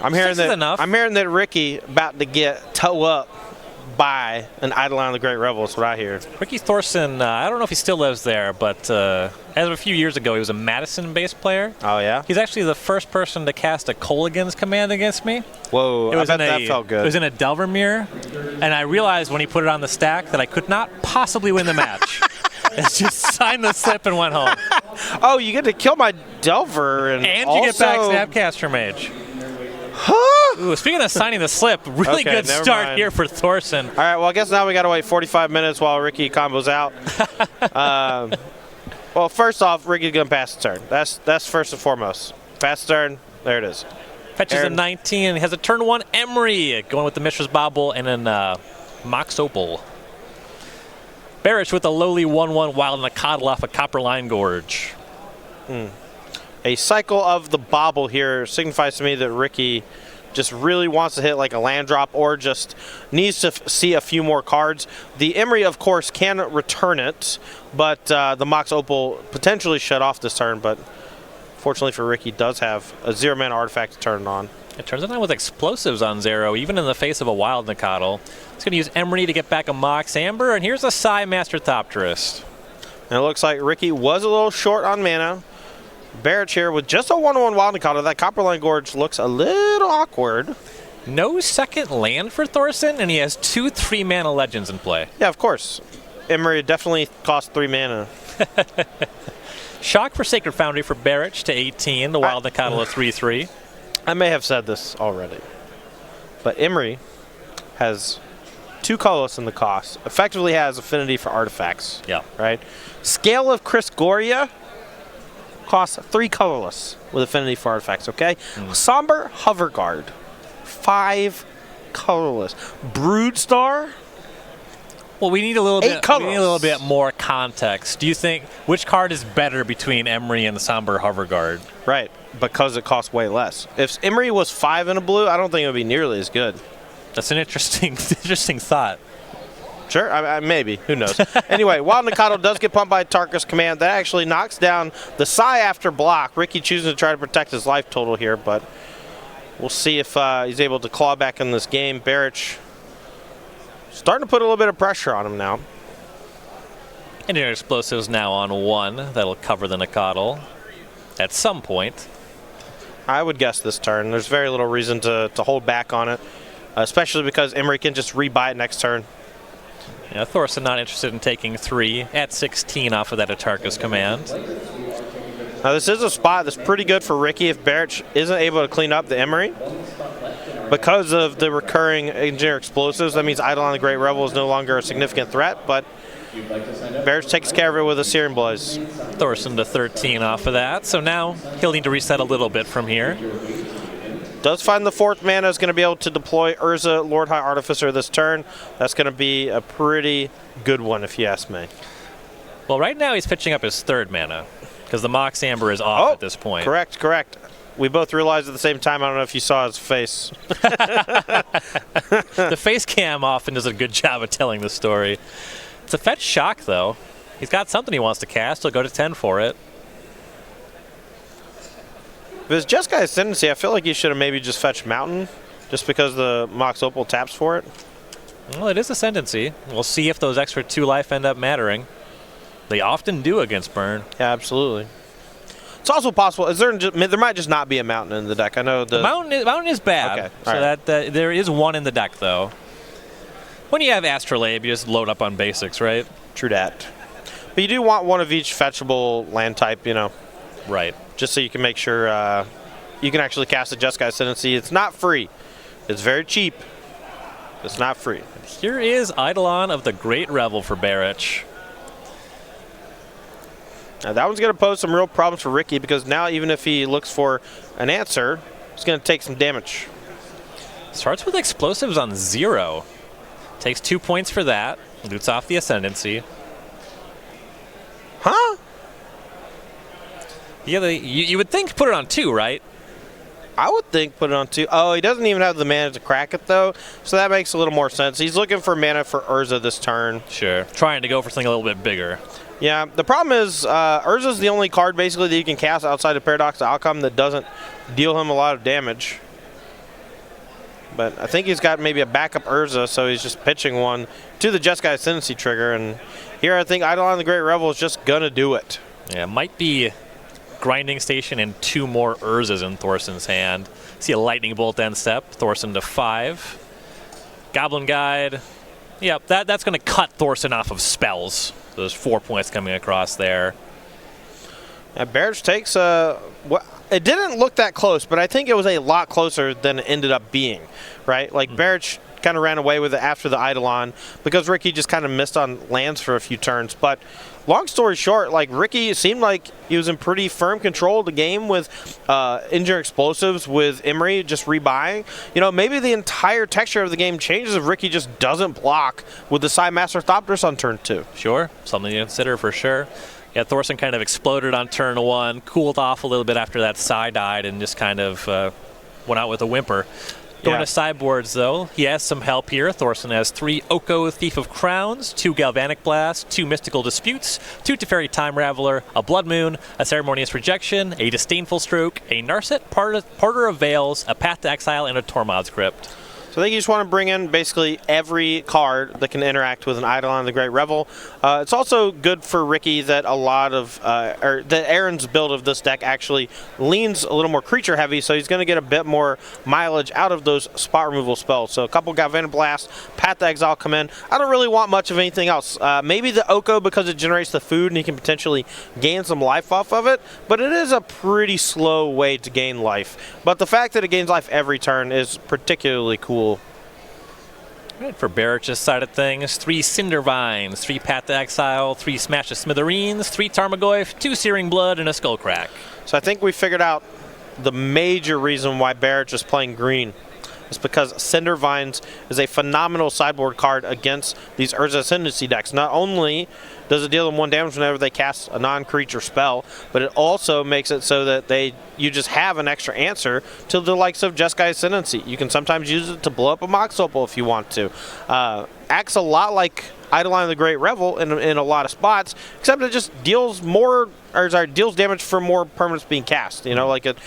I'm hearing 6 is that. enough. I'm hearing that Ricky about to get toe up by an Eidolon of the Great Revel. That's what I hear. Ricky Thorson, I don't know if he still lives there, but as of a few years ago, he was a Madison-based player. Oh, yeah? He's actually the first person to cast a Kolaghan's command against me. Whoa, I bet that felt good. It was in a Delvermere, and I realized when he put it on the stack that I could not possibly win the match. It's just signed the slip and went home. Oh, you get to kill my Delver. And you get back Snapcaster Mage. Ooh, speaking of signing the slip, really good start here for Thorson. All right, well, I guess now we got to wait 45 minutes while Ricky combos out. Well, first off, Ricky's going to pass the turn. That's first and foremost. Pass the turn. There it is. Fetches a 19 and has a turn 1 Emery going with the Mishra's Bobble and then Mox Opal. Barich with a lowly 1/1 Wild and a Coddle off a Copperline Gorge. A cycle of the Bobble here signifies to me that Ricky just really wants to hit like a land drop or just needs to see a few more cards. The Emery, of course, can return it, but the Mox Opal potentially shut off this turn, but fortunately for Ricky, does have a 0-mana artifact to turn it on. It turns it on with explosives on 0, even in the face of a Wild Nacatl. He's going to use Emery to get back a Mox Amber, and here's a Psy Master Thopterist. And it looks like Ricky was a little short on mana. Barich here with just a 1/1 Wild Nacatl. That Copperline Gorge looks a little awkward. No second land for Thorson, and he has 2 3-mana legends in play. Yeah, of course. Emery definitely costs 3 mana. Shock for Sacred Foundry for Barich to 18, the Wild Nacatl of 3/3. I may have said this already, but Emery has 2 colorless in the cost. Effectively has affinity for artifacts. Yeah. Right? Scale of Crisgoria costs 3 colorless with affinity for artifacts, okay? Somber Hoverguard, 5 colorless. Broodstar. Well, we need a little 8 bit. We need a little bit more context. Do you think which card is better between Emery and the Somber Hoverguard? Right, because it costs way less. If Emery was 5 in a blue, I don't think it would be nearly as good. That's an interesting thought. Sure, maybe. Who knows? Anyway, Wild Nacatl does get pumped by Tarkus command. That actually knocks down the Psy after block. Ricky choosing to try to protect his life total here, but we'll see if he's able to claw back in this game. Barich starting to put a little bit of pressure on him now. Engineer Explosives now on 1. That'll cover the Nacatl at some point. I would guess this turn. There's very little reason to hold back on it, especially because Emery can just rebuy it next turn. Yeah, Thorson not interested in taking 3 at 16 off of that Atarka's command. Now this is a spot that's pretty good for Ricky if Barich isn't able to clean up the Emery. Because of the recurring Engineer Explosives, that means Eidolon the Great Revel is no longer a significant threat, but Barich takes care of it with a Searing Blaze. Thorson to 13 off of that, so now he'll need to reset a little bit from here. Does find the 4th mana, is going to be able to deploy Urza, Lord High Artificer this turn. That's going to be a pretty good one if you ask me. Well, right now he's pitching up his 3rd mana, because the Mox Amber is off at this point. Correct. We both realized at the same time. I don't know if you saw his face. The face cam often does a good job of telling the story. It's a fetch Shock, though. He's got something he wants to cast. He'll go to 10 for it. If it's just Guy's Ascendancy, I feel like you should have maybe just fetched Mountain, just because the Mox Opal taps for it. Well, it is Ascendancy. We'll see if those extra 2 life end up mattering. They often do against Burn. Yeah, absolutely. It's also possible. There might just not be a Mountain in the deck. I know the mountain is bad. Okay, so right. that there is one in the deck though. When you have Astrolabe, you just load up on basics, right? True that. But you do want one of each fetchable land type, you know. Right. Just so you can make sure you can actually cast a Just Guy's Ascendancy. It's not free. It's very cheap. It's not free. Here is Eidolon of the Great Revel for Barich. Now that one's going to pose some real problems for Ricky because now even if he looks for an answer, he's going to take some damage. Starts with Explosives on 0. Takes 2 points for that. Loots off the Ascendancy. Huh? Yeah, you would think put it on 2, right? I would think put it on 2. Oh, he doesn't even have the mana to crack it, though, so that makes a little more sense. He's looking for mana for Urza this turn. Sure. Trying to go for something a little bit bigger. Yeah, the problem is Urza's the only card, basically, that you can cast outside of Paradox Outcome that doesn't deal him a lot of damage. But I think he's got maybe a backup Urza, so he's just pitching one to the Jeskai Ascendancy trigger. And here I think Eidolon the Great Revel is just going to do it. Yeah, might be Grinding Station and 2 more Urzas in Thorson's hand. See a Lightning Bolt end step. Thorson to 5. Goblin Guide. Yep, that's going to cut Thorson off of spells. So there's 4 points coming across there. Barich takes it didn't look that close, but I think it was a lot closer than it ended up being, right? Like Barich kind of ran away with it after the Eidolon because Ricky just kind of missed on lands for a few turns. But long story short, like Ricky seemed like he was in pretty firm control of the game with Engineer Explosives, with Emery just rebuying. You know, maybe the entire texture of the game changes if Ricky just doesn't block with the Psy Master Thopters on turn 2. Sure, something to consider for sure. Yeah, Thorson kind of exploded on turn 1, cooled off a little bit after that Psy died, and just kind of went out with a whimper. Going to sideboards, though, he has some help here. Thorson has 3 Oko Thief of Crowns, 2 Galvanic Blast, 2 Mystical Disputes, 2 Teferi Time Raveler, a Blood Moon, a Ceremonious Rejection, a Disdainful Stroke, a Narset, Parter of Veils, a Path to Exile, and a Tormod's Crypt. So I think you just want to bring in basically every card that can interact with an Eidolon the Great Revel. It's also good for Ricky that a lot of, or that Aaron's build of this deck actually leans a little more creature heavy, so he's going to get a bit more mileage out of those spot removal spells. So a couple Galvanic Blast, Path to Exile come in. I don't really want much of anything else. Maybe the Oko because it generates the food and he can potentially gain some life off of it, but it is a pretty slow way to gain life. But the fact that it gains life every turn is particularly cool. Right, for Barich's side of things, 3 Cinder Vines, 3 Path to Exile, 3 Smash to Smithereens, 3 Tarmogoyf, 2 Searing Blood, and a Skullcrack. So I think we figured out the major reason why Barich is playing green. It's because Cinder Vines is a phenomenal sideboard card against these Urza Ascendancy decks. Not only does it deal them 1 damage whenever they cast a non-creature spell, but it also makes it so that you just have an extra answer to the likes of Jeskai Ascendancy. You can sometimes use it to blow up a Mox Opal if you want to. Acts a lot like Eidolon the Great Revel in a lot of spots, except it just deals deals damage for more permanents being cast. You know, like it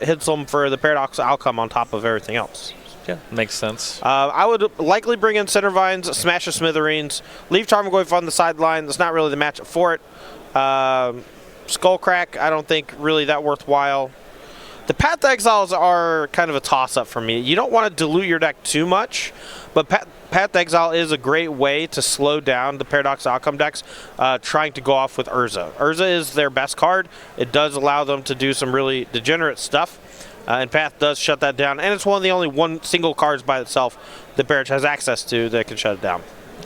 hits them for the Paradox outcome on top of everything else. Yeah, makes sense. I would likely bring in Cinder Vines, Smash the Smithereens, leave Tarmogoyf on the sideline. That's not really the matchup for it. Skullcrack, I don't think really that worthwhile. The Path to Exiles are kind of a toss-up for me. You don't want to dilute your deck too much, but Path to Exile is a great way to slow down the Paradox Outcome decks trying to go off with Urza. Urza is their best card. It does allow them to do some really degenerate stuff, and Path does shut that down. And it's one of the only single cards by itself that Barich has access to that can shut it down.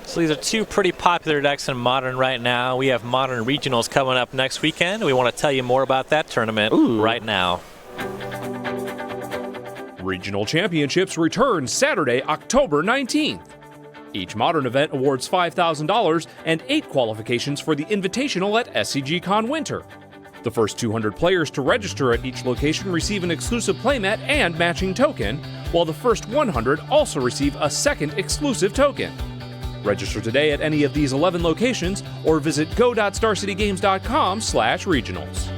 So these are 2 pretty popular decks in Modern right now. We have Modern Regionals coming up next weekend. We want to tell you more about that tournament right now. Regional Championships return Saturday, October 19th. Each Modern event awards $5,000 and 8 qualifications for the Invitational at SCGCon Winter. The first 200 players to register at each location receive an exclusive playmat and matching token, while the first 100 also receive a second exclusive token. Register today at any of these 11 locations or visit go.starcitygames.com/regionals.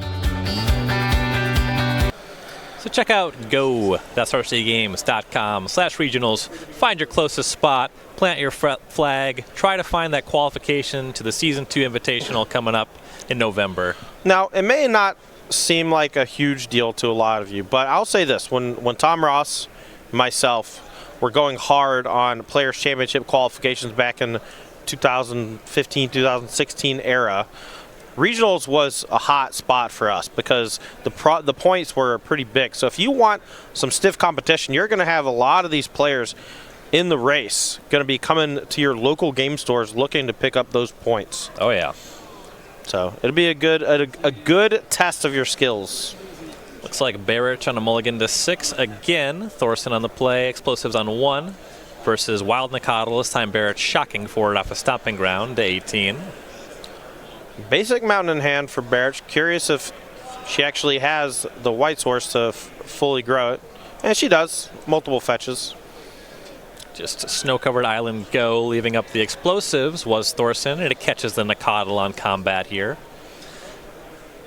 So check out go.starcitygames.com/regionals. Find your closest spot, plant your flag, try to find that qualification to the Season 2 Invitational coming up in November. Now, it may not seem like a huge deal to a lot of you, but I'll say this. When Tom Ross, myself, were going hard on Players' Championship qualifications back in 2015, 2016 era, Regionals was a hot spot for us because the points were pretty big. So if you want some stiff competition, you're going to have a lot of these players in the race going to be coming to your local game stores looking to pick up those points. Oh, yeah. So it'll be a good test of your skills. Looks like Barich on a mulligan to 6 again. Thorson on the play, Explosives on 1 versus Wild Nicodle. This time Barich shocking forward off a Stomping Ground to 18. Basic Mountain in hand for Barich. Curious if she actually has the White Source to fully grow it. And she does. Multiple fetches. Just a snow-covered island go, leaving up the Explosives was Thorson, and it catches the Nicodle on combat here.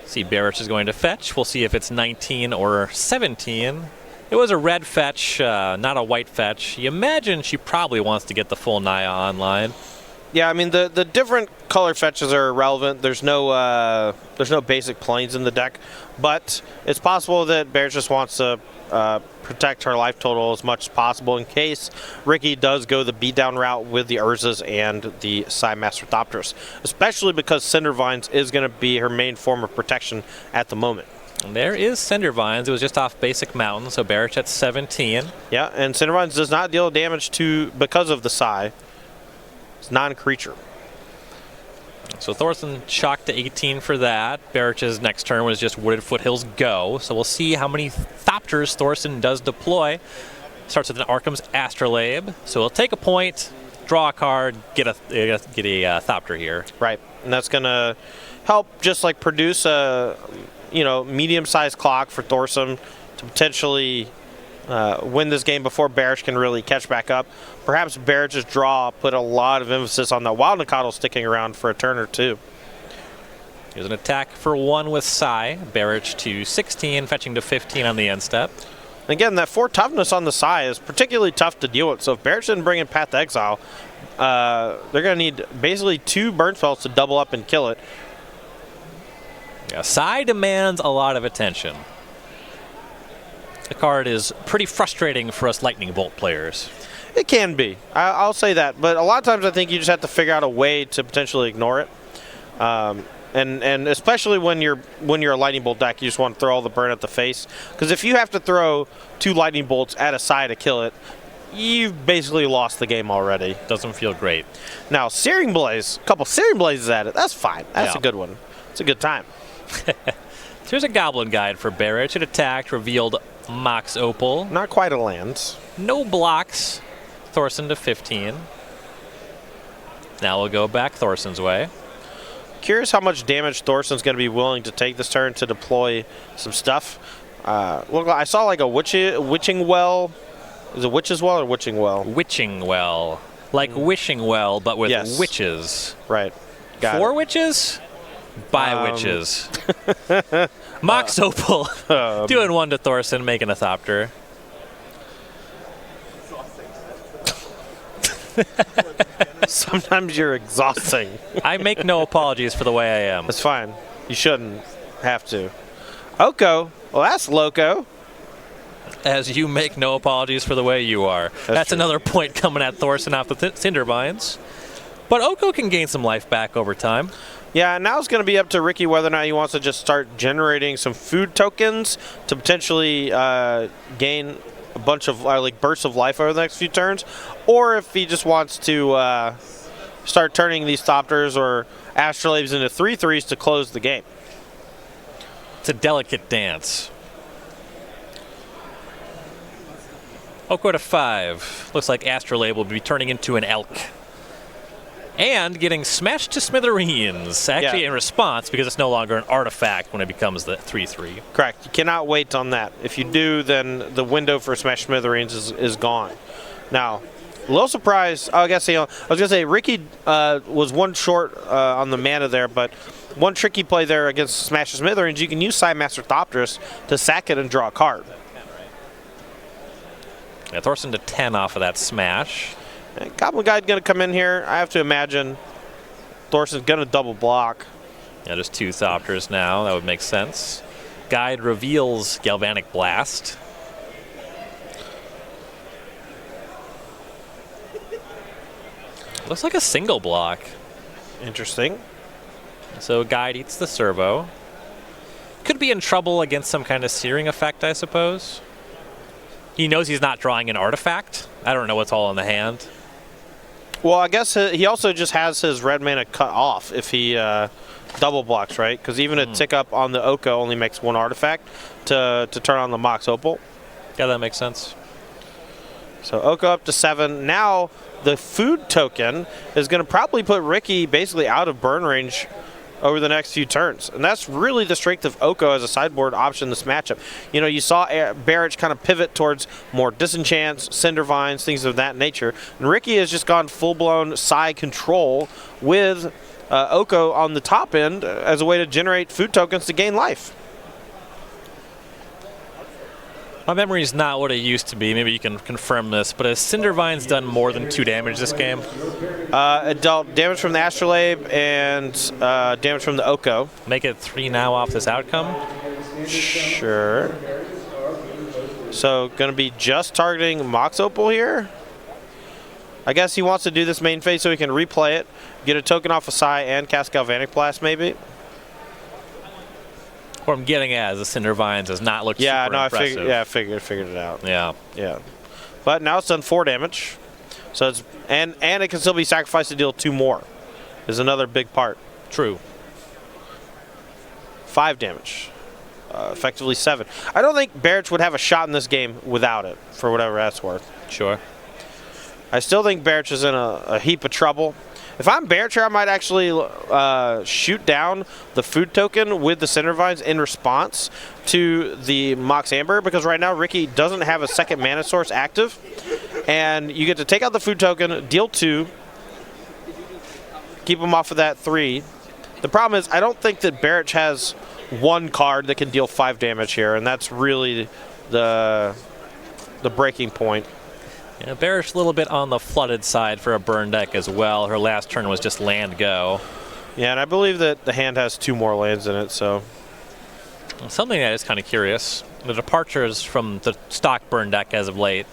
See, Barich is going to fetch. We'll see if it's 19 or 17. It was a red fetch, not a white fetch. You imagine she probably wants to get the full Naya online. Yeah, I mean the different color fetches are irrelevant. There's no basic planes in the deck, but it's possible that Barich just wants to protect her life total as much as possible in case Ricky does go the beatdown route with the Urzas and the Psymaster Thopters, especially because Cindervines is going to be her main form of protection at the moment. And there is Cindervines. It was just off basic mountain, so Barich at 17. Yeah, and Cindervines does not deal damage because of the Psy. It's non-creature. So Thorson shocked to 18 for that. Barich's next turn was just Wooded Foothills Go. So we'll see how many Thopters Thorson does deploy. Starts with an Arkham's Astrolabe. So he'll take a point, draw a card, get a Thopter here. Right, and that's going to help just like produce a medium-sized clock for Thorson to potentially win this game before Barich can really catch back up. Perhaps Barich's draw put a lot of emphasis on the Wild Nicottle sticking around for a turn or two. Here's an attack for 1 with Psy. Barich to 16, fetching to 15 on the end step. Again, that 4 toughness on the Psy is particularly tough to deal with. So if Barich didn't bring in Path to Exile, they're going to need basically 2 burn spells to double up and kill it. Yeah, Psy demands a lot of attention. The card is pretty frustrating for us Lightning Bolt players. It can be. I'll say that. But a lot of times I think you just have to figure out a way to potentially ignore it. And especially when you're a Lightning Bolt deck, you just want to throw all the burn at the face. Because if you have to throw 2 Lightning Bolts at a Psy to kill it, you've basically lost the game already. Doesn't feel great. Now, Searing Blaze, a couple Searing Blazes at it, that's fine. That's a good one. It's a good time. Here's a Goblin Guide for Barich. It attacked, revealed Mox Opal. Not quite a land. No blocks. Thorson to 15. Now we'll go back Thorson's way. Curious how much damage Thorson's going to be willing to take this turn to deploy some stuff. Look, I saw like a Witching Well. Is it Witch's Well or Witching Well? Witching Well. Like Wishing Well, but with witches. Right. Got 4 it. witches? By witches. Mox Opal. Doing 1 to Thorson, making a Thopter. Sometimes you're exhausting. I make no apologies for the way I am. That's fine. You shouldn't have to. Oko. Well, that's loco. As you make no apologies for the way you are. That's true. another point coming at Thorson off the Cindervines. But Oko can gain some life back over time. Yeah, now it's going to be up to Ricky whether or not he wants to just start generating some food tokens to potentially gain a bunch of like bursts of life over the next few turns, or if he just wants to start turning these Thopters or Astrolabes into 3/3s to close the game. It's a delicate dance. Oko to 5. Looks like Astrolabe will be turning into an elk. And getting smashed to smithereens, actually in response, because it's no longer an artifact when it becomes the 3/3. Correct. You cannot wait on that. If you do, then the window for Smash Smithereens is gone. Now, a little surprised. I was going to say Ricky was 1 short on the mana there, but one tricky play there against Smash Smithereens, you can use Psymaster Thopters to sack it and draw a card. Yeah, Thorson to 10 off of that smash. Goblin Guide going to come in here. I have to imagine Thorson's going to double block. Yeah, just 2 Thopters now. That would make sense. Guide reveals Galvanic Blast. Looks like a single block. Interesting. So Guide eats the servo. Could be in trouble against some kind of searing effect, I suppose. He knows he's not drawing an artifact. I don't know what's all in the hand. Well, I guess he also just has his red mana cut off if he double blocks, right? Because even a tick up on the Oko only makes 1 artifact to turn on the Mox Opal. Yeah, that makes sense. So Oko up to 7. Now the food token is going to probably put Ricky basically out of burn range over the next few turns. And that's really the strength of Oko as a sideboard option in this matchup. You know, you saw Barich kind of pivot towards more Disenchants, Cindervines, things of that nature. And Ricky has just gone full-blown Psy control with Oko on the top end as a way to generate food tokens to gain life. My memory's not what it used to be. Maybe you can confirm this, but has Cindervine's done more than 2 damage this game? It dealt damage from the Astrolabe and damage from the Oko. Make it 3 now off this outcome? Sure. So going to be just targeting Mox Opal here. I guess he wants to do this main phase so he can replay it, get a token off of Psy and cast Galvanic Blast maybe. What I'm getting at is the Cindervines does not look super impressive. I figured it out. Yeah. But now it's done 4 damage. So it's and it can still be sacrificed to deal 2 more. Is another big part. True. 5 damage. Effectively 7. I don't think Barich would have a shot in this game without it, for whatever that's worth. Sure. I still think Barich is in a heap of trouble. If I'm Barich here, I might actually shoot down the food token with the Cindervines in response to the Mox Amber, because right now Ricky doesn't have a second mana source active. And you get to take out the food token, deal 2, keep him off of that 3. The problem is I don't think that Barich has 1 card that can deal 5 damage here, and that's really the breaking point. Yeah, Barich a little bit on the flooded side for a burn deck as well. Her last turn was just land go. Yeah, and I believe that the hand has 2 more lands in it, so. Something that is kind of curious. The departures from the stock burn deck as of late.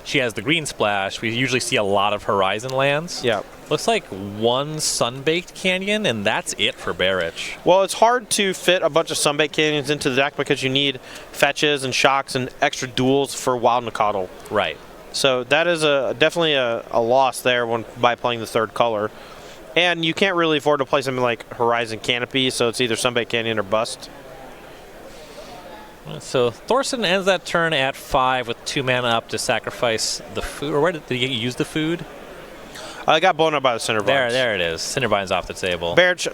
She has the green splash. We usually see a lot of Horizon lands. Yeah. Looks like 1 Sunbaked Canyon, and that's it for Barich. Well, it's hard to fit a bunch of Sunbaked Canyons into the deck because you need fetches and shocks and extra duels for Wild Nacatl. Right. So that is definitely a loss there by playing the 3rd color. And you can't really afford to play something like Horizon Canopy, so it's either Sunbaked Canyon or bust. So Thorson ends that turn at 5 with 2 mana up to sacrifice the food. Or where did he use the food? I got blown up by the Cindervines. There it is. Cindervine's off the table. Barich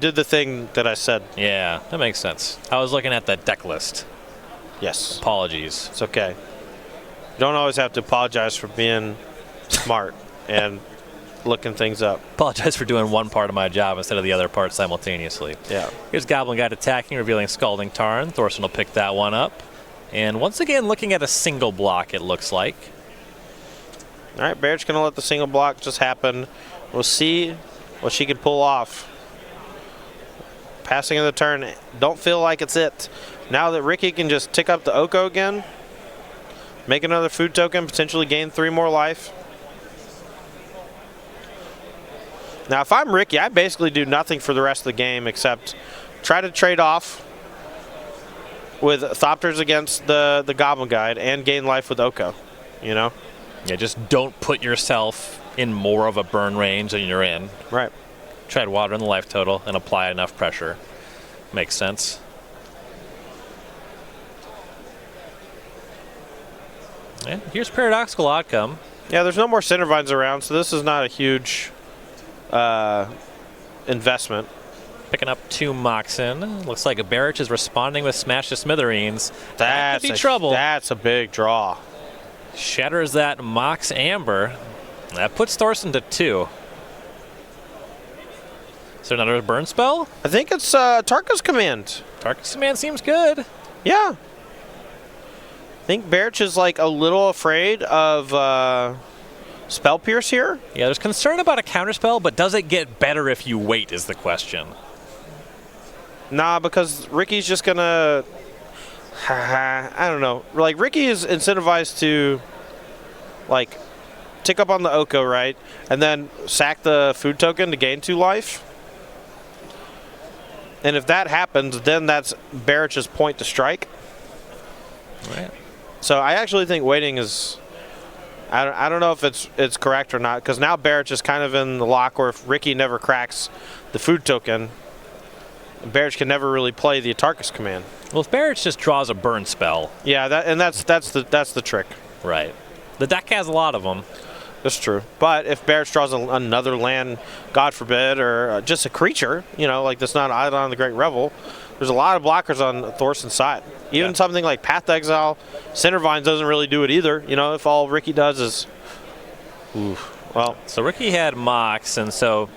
did the thing that I said. Yeah, that makes sense. I was looking at the deck list. Yes. Apologies. It's okay. You don't always have to apologize for being smart and looking things up. Apologize for doing one part of my job instead of the other part simultaneously. Yeah. Here's Goblin Guide attacking, revealing Scalding Tarn. Thorson will pick that one up. And once again, looking at a single block, it looks like. All right, Barich's going to let the single block just happen. We'll see what she can pull off. Passing of the turn, don't feel like it's it. Now that Ricky can just tick up the Oko again, make another food token, potentially gain 3 more life. Now, if I'm Ricky, I basically do nothing for the rest of the game except try to trade off with Thopters against the Goblin Guide and gain life with Oko, you know? Yeah, just don't put yourself in more of a burn range than you're in. Right. Try to water in the life total and apply enough pressure. Makes sense. And here's Paradoxical Outcome. Yeah, there's no more Cindervines around, so this is not a huge investment. Picking up 2 Moxen. Looks like Barich is responding with Smash to Smithereens. That could be trouble. That's a big draw. Shatters that Mox Amber. That puts Thorson to 2. Is there another burn spell? I think it's Tarka's Command. Tarka's Command seems good. Yeah. I think Barich is like a little afraid of Spell Pierce here. Yeah, there's concern about a counterspell, but does it get better if you wait is the question. Nah, because Ricky's just gonna... I don't know. Like, Ricky is incentivized to, like, tick up on the Oko, right? And then sack the food token to gain 2 life. And if that happens, then that's Barich's point to strike. Right. So I actually think waiting is... I don't know if it's correct or not, because now Barich is kind of in the lock where if Ricky never cracks the food token, Barich can never really play the Atarkus Command. Well, if Barich just draws a burn spell. Yeah, that's the trick. Right. The deck has a lot of them. That's true. But if Barich draws another land, God forbid, or just a creature, you know, like that's not Eidolon on the Great Revel, there's a lot of blockers on Thorson's side. Even something like Path to Exile, Cindervines doesn't really do it either. You know, if all Ricky does is... Ooh, well... So Ricky had Mox, and so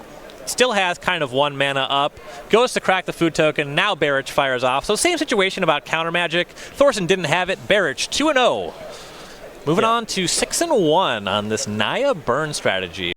still has kind of 1 mana up, goes to crack the food token, now Barich fires off. So same situation about counter magic. Thorson didn't have it, Barich 2-0. Moving on to 6-1 on this Naya burn strategy.